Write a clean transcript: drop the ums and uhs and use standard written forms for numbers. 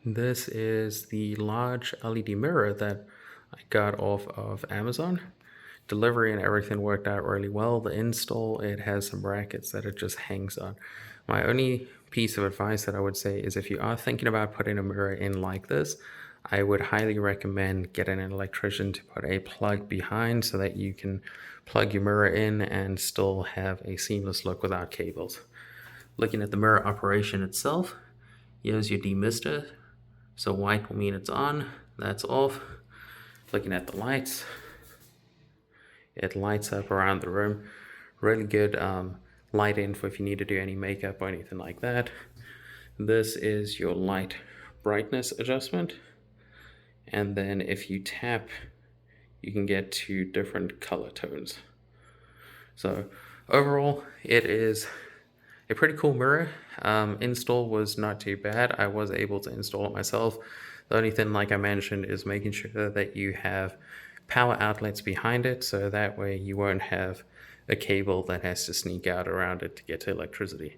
This is the large LED mirror that I got off of Amazon. Delivery and everything worked out really well. The install, it has some brackets that it just hangs on. My only piece of advice that I would say is if you are thinking about putting a mirror in like this, I would highly recommend getting an electrician to put a plug behind so that you can plug your mirror in and still have a seamless look without cables. Looking at the mirror operation itself, here's your demister. So white will mean it's on, that's off. Looking at the lights, it lights up around the room. Really good light info if you need to do any makeup or anything like that. This is your light brightness adjustment. And then if you tap, you can get to different color tones. So overall, it is a pretty cool mirror. Install was not too bad. I was able to install it myself. The only thing, like I mentioned, is making sure that you have power outlets behind it, so that way you won't have a cable that has to sneak out around it to get to electricity.